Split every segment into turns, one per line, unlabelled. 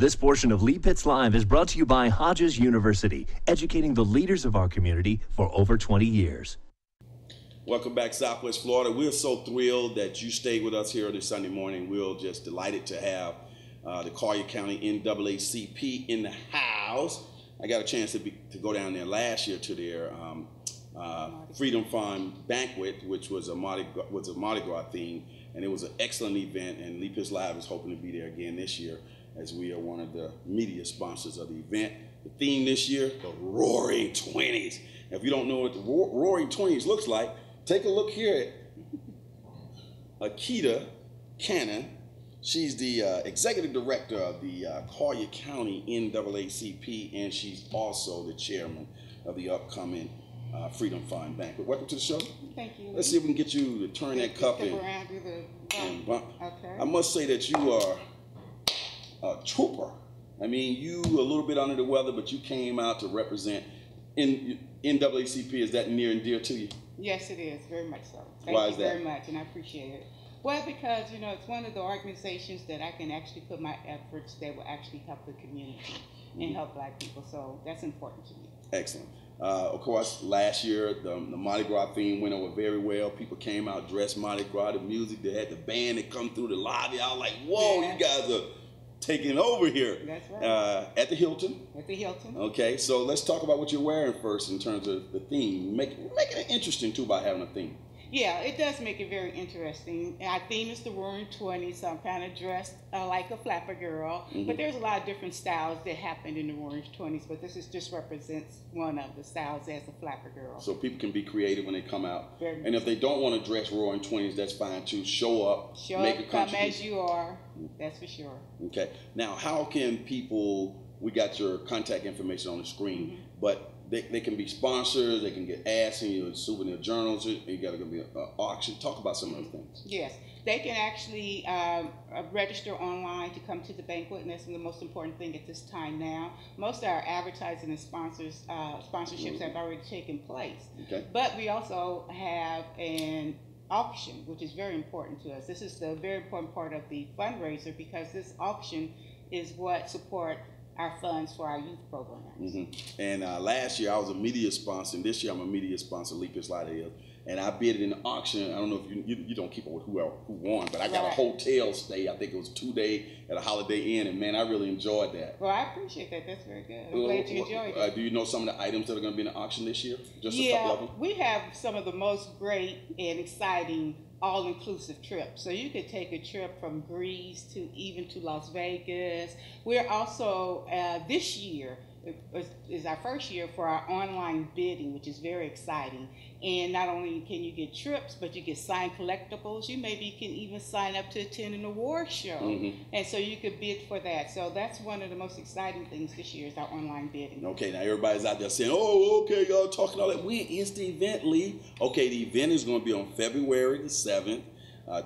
This portion of Lee Pitts Live is brought to you by Hodges University, educating the leaders of our community for over 20 years.
Welcome back, Southwest Florida. We're so thrilled that you stayed with us here this Sunday morning. We're just delighted to have the Collier County NAACP in the house. I got a chance to go down there last year to their Freedom Fund banquet, which was a Mardi Gras theme, and it was an excellent event. And Lee Pitts Live is hoping to be there again this year, as we are one of the media sponsors of the event. The theme this year, the Roaring 20s. Now, if you don't know what the Roaring 20s looks like, take a look here at Akita Canon. She's the executive director of the Collier County NAACP, and she's also the chairman of the upcoming Freedom Fund banquet. Welcome to the show.
Thank you.
Let's see if we can get you to turn that cup in. And bump. Okay. I must say that you are a trooper. I mean, you a little bit under the weather, but you came out to represent NAACP. Is that near and dear to you?
Yes, it is, very much so.
Why is
Thank you
that?
very much, and I appreciate it. Well, because, you know, it's one of the organizations that I can actually put my efforts that will actually help the community and help Black people, so that's important to me.
Excellent. Of course, last year, the Mardi Gras theme went over very well. People came out dressed Mardi Gras, the music, they had the band that come through the lobby. I was like, whoa, yeah. You guys are taking over here.
That's right.
At the Hilton.
At the Hilton.
Okay, so let's talk about what you're wearing first in terms of the theme. Making it interesting, too, by having a theme.
Yeah, it does make it very interesting. Our theme is the Roaring 20s, so I'm kind of dressed like a flapper girl. But there's a lot of different styles that happened in the Roaring 20s, but this just represents one of the styles as a flapper girl.
So people can be creative when they come out.
Very
and if they don't want to dress Roaring 20s, that's fine too. Show up, make a contribution.
Come as you are, that's for sure.
Okay. Now, how can people, we got your contact information on the screen, but they can be sponsors, they can get ads in your souvenir journals, you got to be an auction. Talk about some of those things.
Yes, they can actually register online to come to the banquet, and that's the most important thing at this time now. Most of our advertising and sponsorships have already taken place. Okay. But we also have an auction, which is very important to us. This is the very important part of the fundraiser, because this auction is what support our funds for our youth programs. And
last year I was a media sponsor, and this year I'm a media sponsor, Lee Pitts Live, and I bid in an auction. I don't know if you don't keep up with who won, but I got a hotel stay. I think it was 2 days at a Holiday Inn, and man, I really enjoyed that.
Well, I appreciate that. That's very good. I'm glad you enjoyed it.
Do you know some of the items that are going to be in the auction this year? Just a couple of them?
We have some of the most great and exciting all-inclusive trips. So you could take a trip from Greece to even to Las Vegas. We're also, this year, is our first year for our online bidding, which is very exciting. And not only can you get trips, but you get signed collectibles. You maybe can even sign up to attend an award show. And so you could bid for that. So that's one of the most exciting things this year is our online bidding.
Okay, now everybody's out there saying, oh, okay, y'all talking all that. When is the event, Lee? Okay, the event is going to be on February the 7th,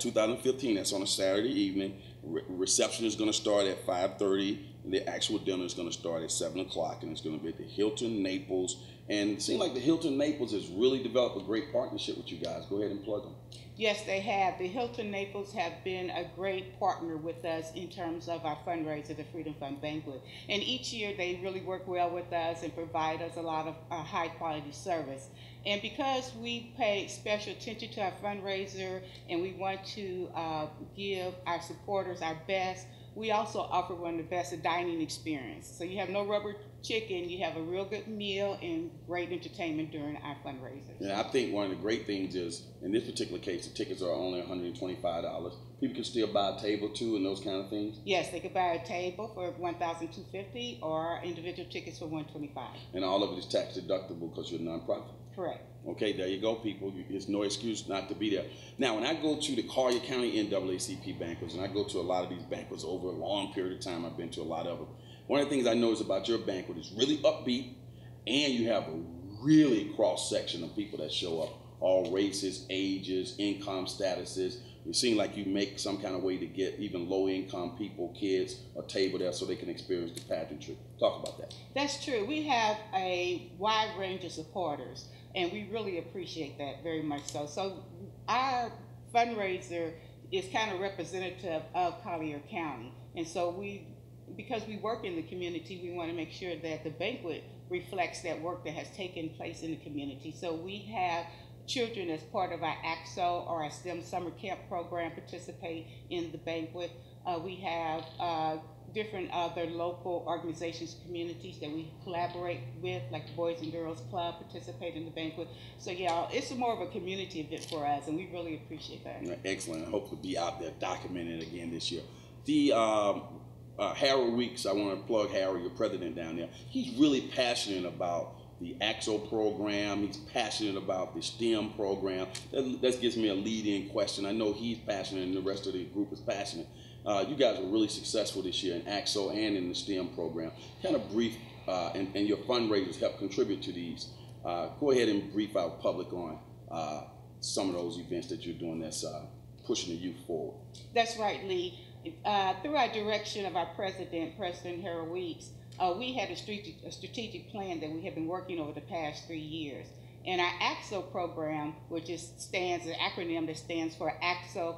2015. That's on a Saturday evening. Reception is going to start at 5:30. The actual dinner is going to start at 7 o'clock, and it's going to be at the Hilton Naples. And it seems like the Hilton Naples has really developed a great partnership with you guys. Go ahead and plug them.
Yes, they have. The Hilton Naples have been a great partner with us in terms of our fundraiser, the Freedom Fund Banquet. And each year they really work well with us and provide us a lot of high quality service. And because we pay special attention to our fundraiser and we want to give our supporters our best, we also offer one of the best dining experience. So you have no rubber chicken, you have a real good meal and great entertainment during our fundraisers.
Yeah, I think one of the great things is, in this particular case, the tickets are only $125. People can still buy a table too and those kind of things?
Yes, they could buy a table for $1,250 or individual tickets for $125.
And all of it is tax deductible because you're a nonprofit?
Correct.
Okay, there you go, people. There's no excuse not to be there. Now, when I go to the Collier County NAACP banquets, and I go to a lot of these banquets over a long period of time, I've been to a lot of them. One of the things I notice about your banquet is really upbeat, and you have a really cross section of people that show up, all races, ages, income statuses. It seems like you make some kind of way to get even low-income people, kids, a table there so they can experience the pageantry. Talk about that.
That's true. We have a wide range of supporters, and we really appreciate that very much so. So our fundraiser is kind of representative of Collier County, and so we because we work in the community, we want to make sure that the banquet reflects that work that has taken place in the community. So we have children as part of our AXO or our STEM summer camp program participate in the banquet. We have different other local organizations, communities that we collaborate with, like the Boys and Girls Club, participate in the banquet. So yeah, it's more of a community event for us, and we really appreciate that.
Excellent. I hope to be out there documenting it again this year. The Harold Weeks, I want to plug Harold, your president down there. He's really passionate about the AXO program. He's passionate about the STEM program. That gives me a lead-in question. I know he's passionate and the rest of the group is passionate. You guys were really successful this year in AXO and in the STEM program. Kind of brief, and your fundraisers help contribute to these. Go ahead and brief our public on some of those events that you're doing that's pushing the youth forward.
That's right, Lee. Through our direction of our President Harold Weeks, we had a strategic plan that we have been working over the past 3 years. And our AXO program, which stands an acronym that stands for AXO,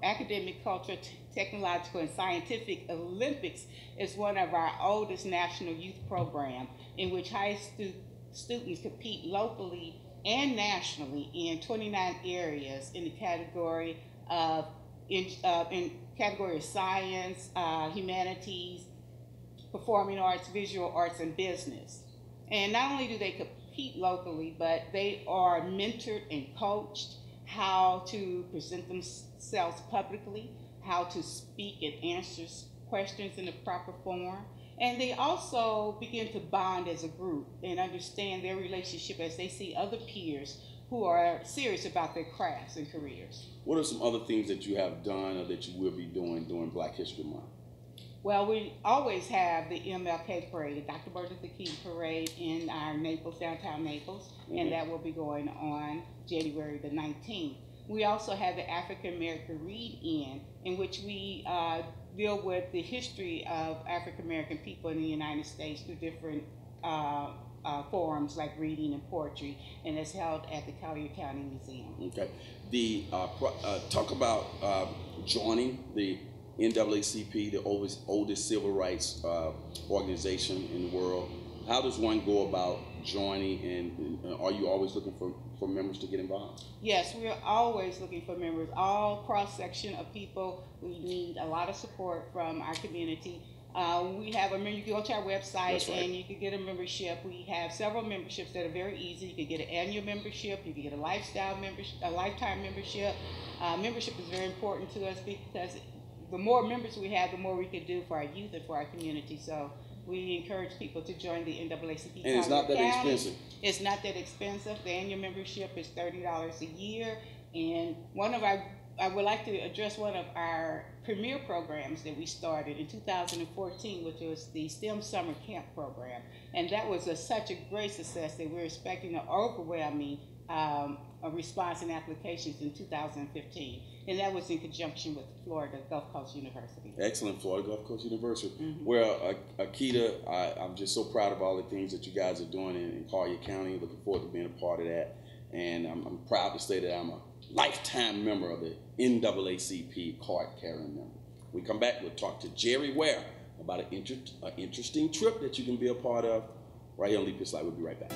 Academic, Cultural, Technological, and Scientific Olympics, is one of our oldest national youth programs in which high students compete locally and nationally in 29 areas in the category of science, humanities, performing arts, visual arts, and business. And not only do they compete locally, but they are mentored and coached how to present themselves publicly, how to speak and answer questions in the proper form. And they also begin to bond as a group and understand their relationship as they see other peers who are serious about their crafts and careers.
What are some other things that you have done or that you will be doing during Black History Month?
Well, we always have the MLK Parade, Dr. Martin Luther King Parade in our Naples, downtown Naples, and that will be going on January the 19th. We also have the African American Read-In which we deal with the history of African American people in the United States through different forums like reading and poetry, and it's held at the Collier County Museum.
Okay. Talk about joining the NAACP, the oldest civil rights organization in the world. How does one go about joining, and are you always looking for members to get involved?
Yes, we're always looking for members, all cross-section of people. We need a lot of support from our community. We have you can go to our website and you can get a membership. We have several memberships that are very easy. You can get an annual membership, you can get a lifestyle membership, a lifetime membership. Membership is very important to us because the more members we have, the more we can do for our youth and for our community. So we encourage people to join the NAACP.
And it's not that expensive.
It's not that expensive. The annual membership is $30 a year. And I would like to address one of our premier programs that we started in 2014, which was the STEM Summer Camp Program. And that was such a great success that we're expecting an overwhelming response and applications in 2015. And that was in conjunction with Florida Gulf Coast University.
Excellent, Florida Gulf Coast University.
Mm-hmm.
Well, Akita, I'm just so proud of all the things that you guys are doing in Collier County. Looking forward to being a part of that. And I'm proud to say that I'm a lifetime member of the NAACP card-carrying member. When we come back, we'll talk to Jerry Ware about an interesting trip that you can be a part of right here on Leap Your Slide. We'll be right back.